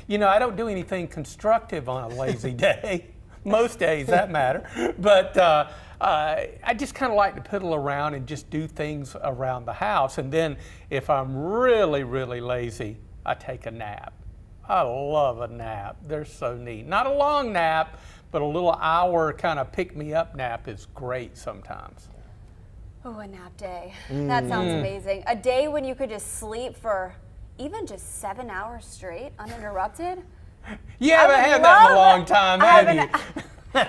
I don't do anything constructive on a lazy day. Most days, that matter. But I just kind of like to piddle around and just do things around the house. And then if I'm really, really lazy, I take a nap. I love a nap. They're so neat. Not a long nap, but a little hour kind of pick-me-up nap is great sometimes. Oh, a nap day. That sounds amazing. A day when you could just sleep for even just 7 hours straight, uninterrupted. You haven't had that in a long time, have you?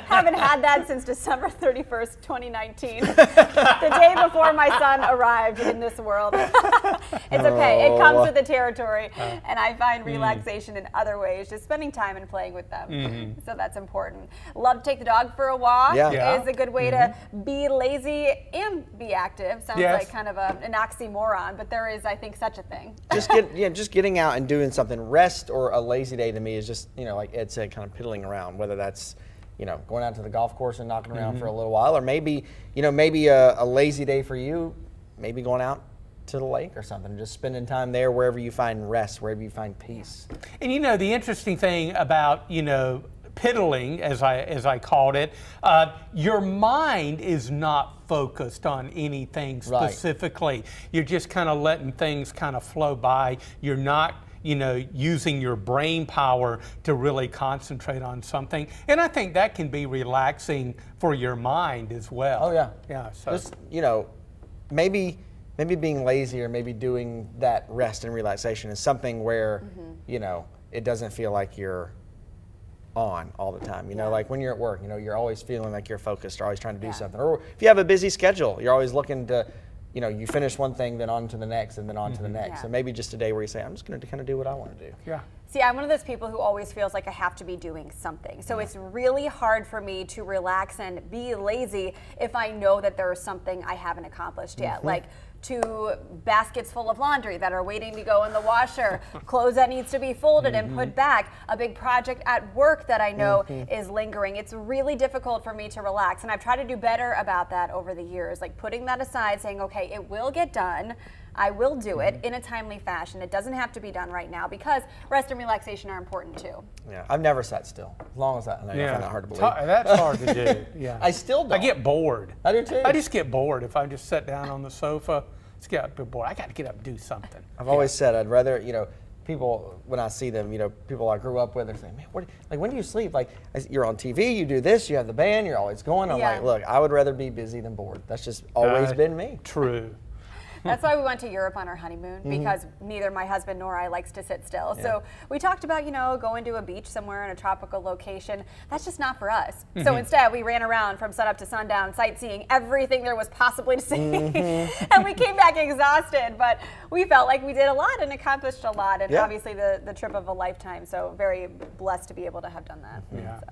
Haven't had that since December 31st, 2019. The day before my son arrived in this world. It's okay. It comes with the territory. And I find relaxation in other ways, just spending time and playing with them. So that's important. Love to take the dog for a walk. Yeah. Is a good way to be lazy and be active. Sounds like kind of an oxymoron, but there is, I think, such a thing. Just getting out and doing something. Rest or a lazy day to me is just, like Ed said, kind of piddling around, whether that's going out to the golf course and knocking around for a little while, or maybe a lazy day for you, maybe going out to the lake or something, just spending time there wherever you find rest, wherever you find peace. And the interesting thing about, piddling, as I called it, your mind is not focused on anything specifically. You're just kind of letting things kind of flow by. You're not using your brain power to really concentrate on something. And I think that can be relaxing for your mind as well. Oh, yeah. Yeah. So just, maybe being lazy or maybe doing that rest and relaxation is something where, it doesn't feel like you're on all the time. Like when you're at work, you're always feeling like you're focused, or always trying to do something. Or if you have a busy schedule, you're always looking to, you finish one thing, then on to the next, and then on to the next. So maybe just a day where you say, I'm just going to kind of do what I want to do. Yeah. See, I'm one of those people who always feels like I have to be doing something. So it's really hard for me to relax and be lazy if I know that there is something I haven't accomplished yet. Like 2 baskets full of laundry that are waiting to go in the washer, clothes that needs to be folded and put back, a big project at work that I know is lingering. It's really difficult for me to relax, and I've tried to do better about that over the years, like putting that aside, saying, okay, it will get done. I will do it in a timely fashion. It doesn't have to be done right now, because rest and relaxation are important too. Yeah, I've never sat still. As long as that, I find that hard to believe. That's hard to do. Yeah. I still don't. I get bored. I do too. I just get bored if I just sit down on the sofa. Just get up, bored. I got to get up and do something. I've always said I'd rather, people, when I see them, people I grew up with, they're saying, man, when do you sleep? Like, you're on TV, you do this, you have the band, you're always going. I'm like, look, I would rather be busy than bored. That's just always been me. True. That's why we went to Europe on our honeymoon, because neither my husband nor I likes to sit still. So we talked about, going to a beach somewhere in a tropical location. That's just not for us. So instead, we ran around from sunup to sundown, sightseeing everything there was possibly to see. And we came back exhausted, but we felt like we did a lot and accomplished a lot. And obviously the trip of a lifetime. So very blessed to be able to have done that. Yeah. So.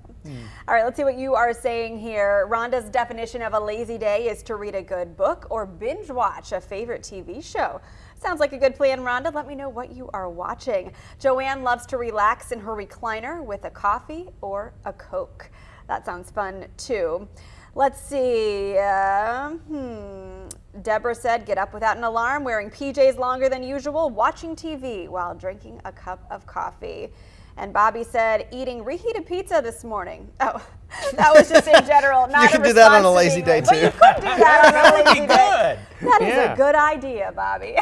All right, let's see what you are saying here. Rhonda's definition of a lazy day is to read a good book or binge watch a favorite TV show. Sounds like a good plan, Rhonda. Let me know what you are watching. Joanne loves to relax in her recliner with a coffee or a Coke. That sounds fun too. Let's see. Deborah said, get up without an alarm, wearing PJs longer than usual, watching TV while drinking a cup of coffee. And Bobby said, eating reheated pizza this morning. Oh, that was just in general, not you a could do that on a lazy day, but too. you could do that on a lazy day. Good. That is a good idea, Bobby.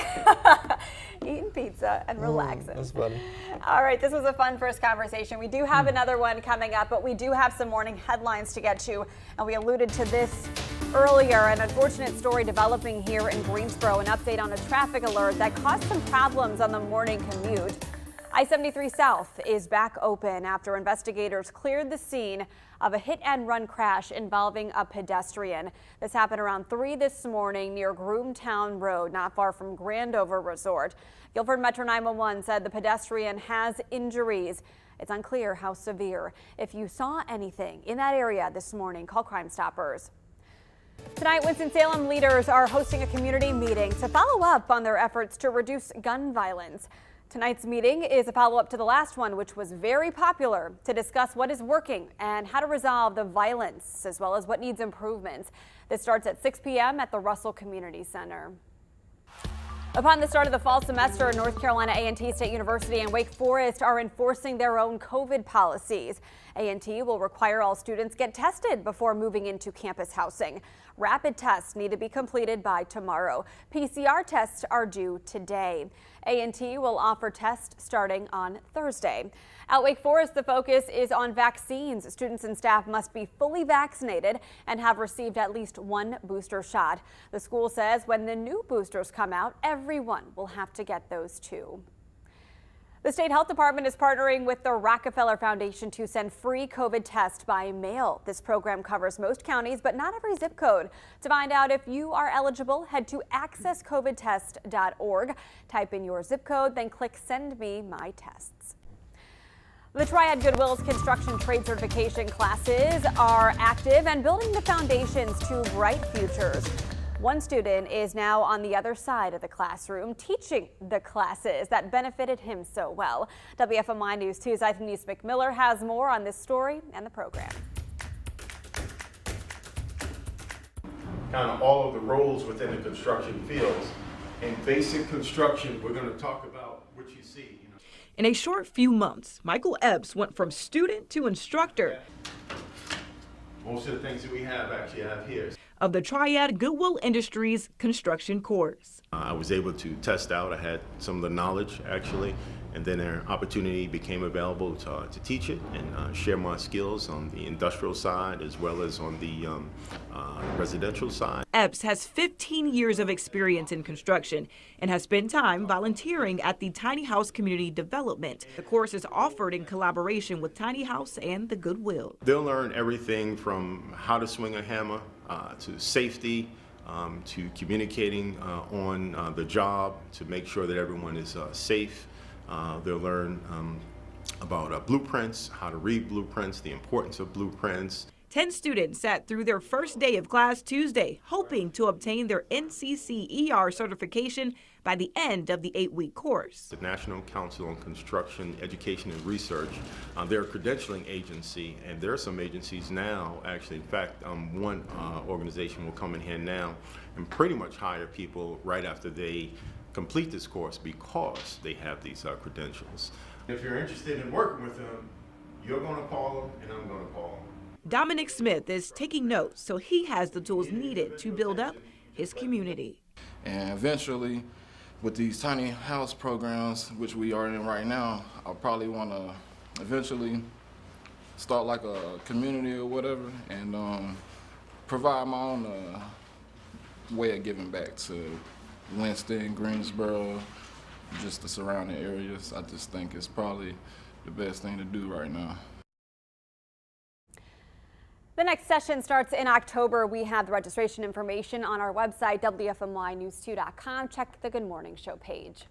Eating pizza and relaxing. That's funny. All right, this was a fun first conversation. We do have another one coming up, but we do have some morning headlines to get to, and we alluded to this earlier. An unfortunate story developing here in Greensboro, an update on a traffic alert that caused some problems on the morning commute. I-73 South is back open after investigators cleared the scene of a hit-and-run crash involving a pedestrian. This happened around 3 this morning near Groomtown Road, not far from Grandover Resort. Guilford Metro 911 said the pedestrian has injuries. It's unclear how severe. If you saw anything in that area this morning, call Crime Stoppers. Tonight, Winston-Salem leaders are hosting a community meeting to follow up on their efforts to reduce gun violence. Tonight's meeting is a follow-up to the last one, which was very popular, to discuss what is working and how to resolve the violence, as well as what needs improvements. This starts at 6 p.m. at the Russell Community Center. Upon the start of the fall semester, North Carolina A&T State University and Wake Forest are enforcing their own COVID policies. A&T will require all students get tested before moving into campus housing. Rapid tests need to be completed by tomorrow. PCR tests are due today. A&T will offer tests starting on Thursday. At Wake Forest, the focus is on vaccines. Students and staff must be fully vaccinated and have received at least one booster shot. The school says when the new boosters come out, everyone will have to get those too. The state health department is partnering with the Rockefeller Foundation to send free COVID tests by mail. This program covers most counties, but not every zip code. To find out if you are eligible, head to accesscovidtest.org. Type in your zip code, then click Send Me My Tests. The Triad Goodwill's construction trade certification classes are active and building the foundations to bright futures. One student is now on the other side of the classroom teaching the classes that benefited him so well. WFMY News 2's Denise McMiller has more on this story and the program. Kind of all of the roles within the construction fields. In basic construction, we're going to talk about what you see. In a short few months, Michael Epps went from student to instructor. Most of the things that we have here. Of the Triad Goodwill Industries construction course. I was able to test out. I had some of the knowledge actually, and then an opportunity became available to teach it and share my skills on the industrial side as well as on the residential side. Epps has 15 years of experience in construction and has spent time volunteering at the Tiny House Community Development. The course is offered in collaboration with Tiny House and the Goodwill. They'll learn everything from how to swing a hammer to safety, to communicating on the job to make sure that everyone is safe. They'll learn about blueprints, how to read blueprints, the importance of blueprints. 10 students sat through their first day of class Tuesday, hoping to obtain their NCCER certification by the end of the 8-week course. The National Council on Construction, Education and Research, they're a credentialing agency, and there are some agencies now, actually, in fact, one organization will come in here now and pretty much hire people right after they complete this course because they have these credentials. If you're interested in working with them, you're going to call them and I'm going to call them. Dominic Smith is taking notes so he has the tools needed to build up his community. And eventually, with these tiny house programs, which we are in right now, I'll probably want to eventually start like a community or whatever and provide my own way of giving back to Winston, Greensboro, just the surrounding areas. I just think it's probably the best thing to do right now. The next session starts in October. We have the registration information on our website, WFMYnews2.com. Check the Good Morning Show page.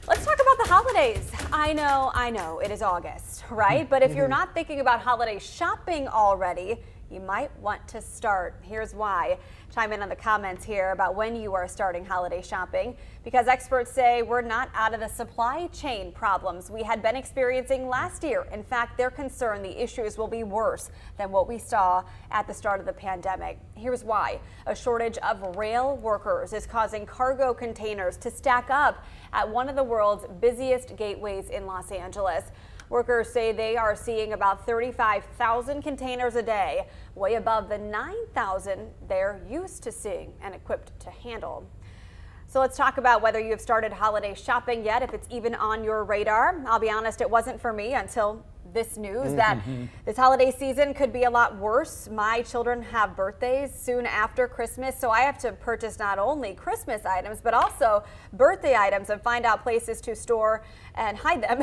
Let's talk about the holidays. I know, it is August, right? But if you're not thinking about holiday shopping already, you might want to start. Here's why. Chime in on the comments here about when you are starting holiday shopping, because experts say we're not out of the supply chain problems we had been experiencing last year. In fact, they're concerned the issues will be worse than what we saw at the start of the pandemic. Here's why. A shortage of rail workers is causing cargo containers to stack up at one of the world's busiest gateways in Los Angeles. Workers say they are seeing about 35,000 containers a day, way above the 9,000 they're used to seeing and equipped to handle. So let's talk about whether you have started holiday shopping yet, if it's even on your radar. I'll be honest, it wasn't for me until this news that this holiday season could be a lot worse. My children have birthdays soon after Christmas, so I have to purchase not only Christmas items, but also birthday items and find out places to store and hide them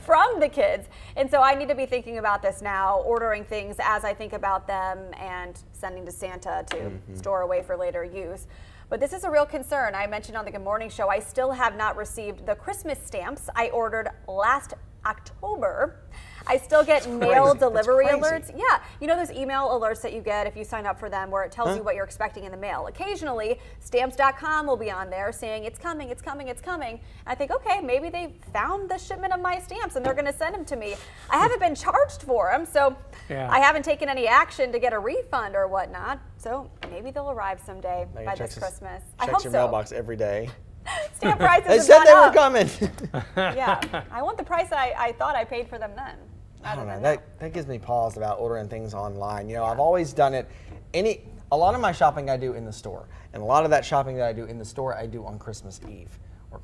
from the kids. And so I need to be thinking about this now, ordering things as I think about them and sending to Santa to store away for later use. But this is a real concern. I mentioned on the Good Morning Show, I still have not received the Christmas stamps I ordered last October. I still get mail crazy. delivery That's crazy. alerts. Yeah, you know those email alerts that you get if you sign up for them where it tells you what you're expecting in the mail. Occasionally, stamps.com will be on there saying it's coming, it's coming, it's coming. I think, okay, maybe they found the shipment of my stamps and they're going to send them to me. I haven't been charged for them, so I haven't taken any action to get a refund or whatnot. So maybe they'll arrive someday by this Christmas. I hope Checks your so. mailbox every day. Stamp prices They have said gone they were up. coming. Yeah, I want the price I thought I paid for them then. I don't know. That gives me pause about ordering things online. You know, I've always done it. A lot of my shopping I do in the store, and a lot of that shopping that I do in the store I do on Christmas Eve or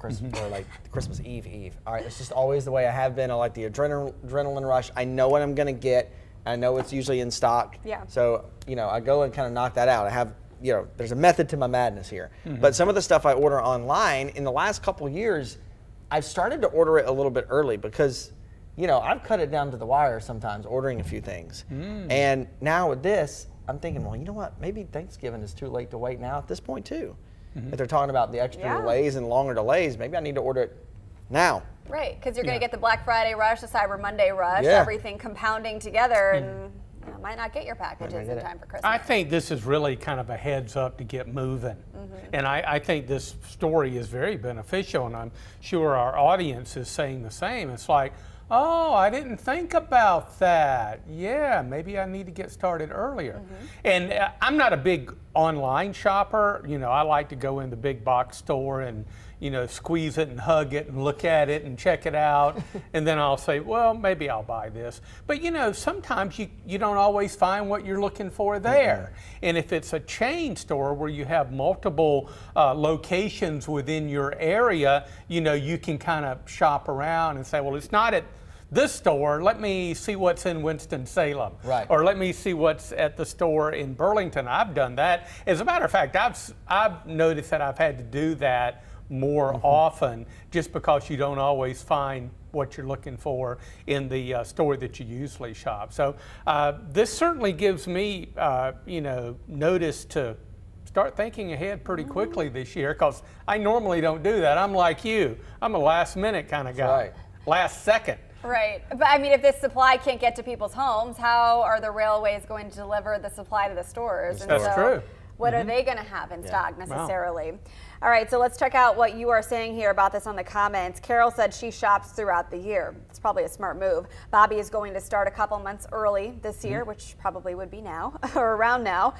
like Christmas Eve. All right, it's just always the way I have been. I like the adrenaline rush. I know what I'm gonna get. I know it's usually in stock. Yeah. So I go and kind of knock that out. I have. There's a method to my madness here. But some of the stuff I order online in the last couple years, I've started to order it a little bit early because, I've cut it down to the wire sometimes ordering a few things. And now with this, I'm thinking, well, you know what? Maybe Thanksgiving is too late to wait now at this point too. If they're talking about the extra delays and longer delays, maybe I need to order it now. Right, because you're going to get the Black Friday rush, the Cyber Monday rush, Yeah. everything compounding together, and might not get your packages in time for Christmas. I think this is really kind of a heads up to get moving. And I think this story is very beneficial, and I'm sure our audience is saying the same. It's like, oh, I didn't think about that. Yeah, maybe I need to get started earlier. And I'm not a big online shopper. I like to go in the big box store and squeeze it and hug it and look at it and check it out. And then I'll say, well, maybe I'll buy this. But sometimes you don't always find what you're looking for there. And if it's a chain store where you have multiple locations within your area, you can kind of shop around and say, well, it's not at this store, let me see what's in Winston-Salem. Right. Or let me see what's at the store in Burlington. I've done that. As a matter of fact, I've noticed that I've had to do that more often just because you don't always find what you're looking for in the store that you usually shop. So this certainly gives me, notice to start thinking ahead pretty quickly this year, because I normally don't do that. I'm like you. I'm a last minute kind of guy. right. Last second. Right, but I mean, if this supply can't get to people's homes, how are the railways going to deliver the supply to the stores? And That's so true. What are they going to have in stock necessarily? All right, so let's check out what you are saying here about this on the comments. Carol said she shops throughout the year. It's probably a smart move. Bobby is going to start a couple months early this year, which probably would be now or around now.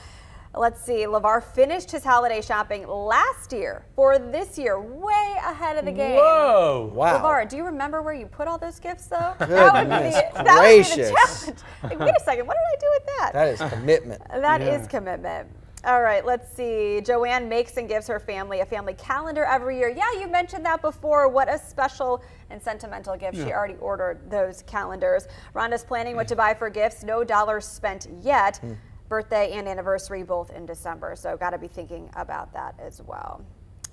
Let's see, LeVar finished his holiday shopping last year for this year, way ahead of the game. Whoa. Wow. LeVar, do you remember where you put all those gifts, though? Goodness that would be the gracious. challenge. Like, wait a second, what did I do with that? That is commitment. That is commitment. All right, let's see. Joanne makes and gives her family a family calendar every year. Yeah, you mentioned that before. What a special and sentimental gift. She already ordered those calendars. Rhonda's planning what to buy for gifts. No dollars spent yet. Birthday and anniversary both in December, so got to be thinking about that as well.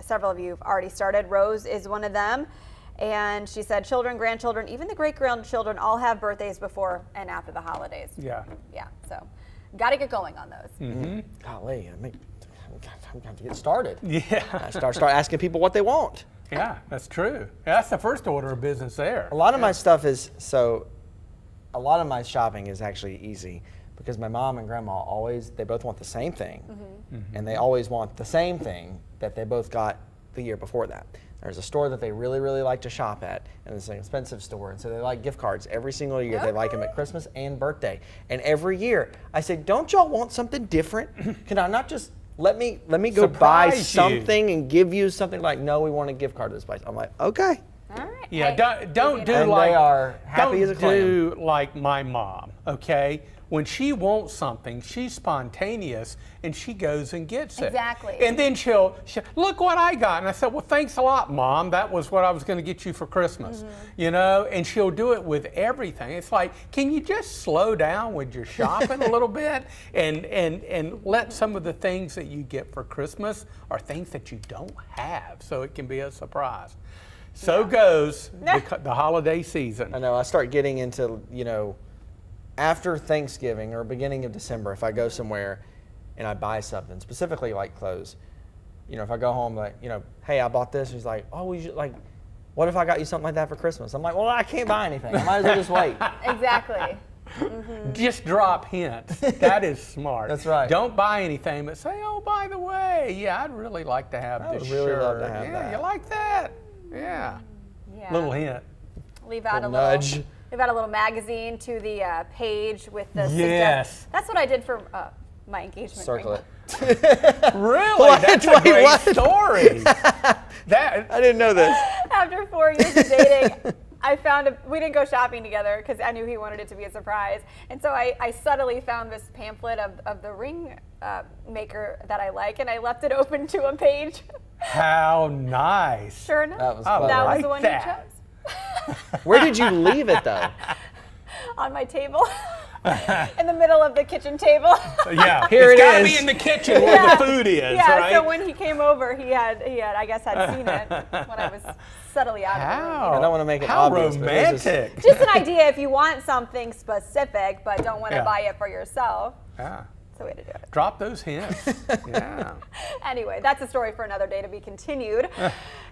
Several of you have already started. Rose is one of them, and she said children, grandchildren, even the great-grandchildren all have birthdays before and after the holidays. Yeah. Yeah, so got to get going on those. Golly, I'm going to have to get started. Yeah. I start asking people what they want. Yeah, that's true. That's the first order of business there. A lot of my stuff is, a lot of my shopping is actually easy because my mom and grandma they both want the same thing. And they always want the same thing that they both got the year before that. There's a store that they really, really like to shop at, and it's an expensive store, and so they like gift cards every single year. They like them at Christmas and birthday. And every year, I say, don't y'all want something different? Can I not just let me go buy Surprise you. something and give you something? Like, no, we want a gift card to this place. I'm like, okay. All right. Yeah, Hey, don't do And like they are happy as a clam. do like my mom, okay? When she wants something, she's spontaneous and she goes and gets it. Exactly. And then she'll look what I got. And I said, well, thanks a lot, Mom. That was what I was going to get you for Christmas. And she'll do it with everything. It's like, can you just slow down with your shopping a little bit and let some of the things that you get for Christmas are things that you don't have, so it can be a surprise. So goes the holiday season. I know. I start getting into, after Thanksgiving or beginning of December, if I go somewhere and I buy something, specifically like clothes, if I go home, like, hey, I bought this, he's like, oh, what if I got you something like that for Christmas? I'm like, well, I can't buy anything. I might as well just wait. Exactly. Just drop hints. That is smart. That's right. Don't buy anything, but say, oh, by the way, yeah, I'd really like to have I this would really shirt. love to have yeah, that. you like that? Yeah. Yeah. Little hint. Leave out a Little little nudge. Leave out a little magazine to the page with the Yes. That's what I did for my engagement Circle ring. it. Really? What? That's a Wait, great what? story. That I didn't know this. After 4 years of dating, we didn't go shopping together because I knew he wanted it to be a surprise. And so I subtly found this pamphlet of the ring maker that I like, and I left it open to a page. how nice. Sure enough, That was I clever. that was like the one that. he chose. Where did you leave it though? On my table, in the middle of the kitchen table. Yeah, Here it's it gotta is. be in the kitchen where the food is, Yeah, right? so when he came over, he had I guess had seen it when I was subtly out of the room. How? I don't wanna make it How obvious, but it was just- romantic. Just an idea if you want something specific but don't want to Yeah. buy it for yourself. Yeah. That's the way to do it. Drop those hints. Yeah. Anyway, that's a story for another day to be continued.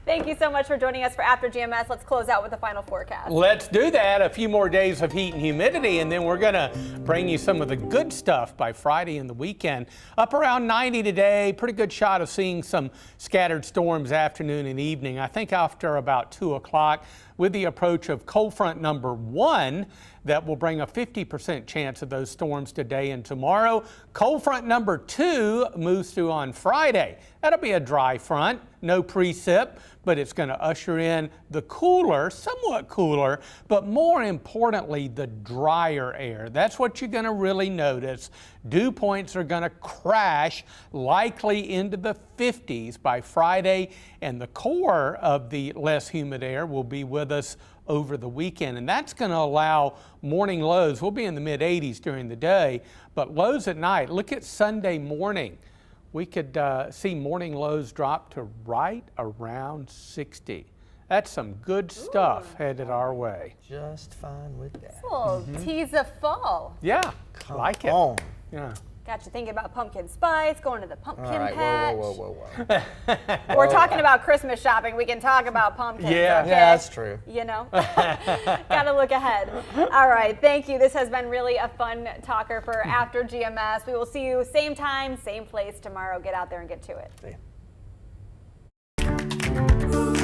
Thank you so much for joining us for After GMS. Let's close out with the final forecast. Let's do that. A few more days of heat and humidity, and then we're going to bring you some of the good stuff by Friday and the weekend. Up around 90 today. Pretty good shot of seeing some scattered storms afternoon and evening. I think after about 2 o'clock, with the approach of cold front number 1, that will bring a 50% chance of those storms today and tomorrow. Cold front number 2 moves through on Friday. That'll be a dry front, no precip, but it's going to usher in the cooler, somewhat cooler, but more importantly, the drier air. That's what you're going to really notice. Dew points are going to crash, likely into the 50s by Friday, and the core of the less humid air will be with us over the weekend, and that's going to allow morning lows. We'll be in the mid 80s during the day, but lows at night. Look at Sunday morning. We could see morning lows drop to right around 60. That's some good stuff headed our way. Just fine with that. A little tease of fall. Yeah, like it. On. Yeah. Got you thinking about pumpkin spice, going to the pumpkin All right, patch. whoa. We're talking about Christmas shopping. We can talk about pumpkins. Yeah. okay? Yeah, that's true. You know, gotta look ahead. All right, thank you. This has been really a fun talker for After GMS. We will see you same time, same place tomorrow. Get out there and get to it. See ya.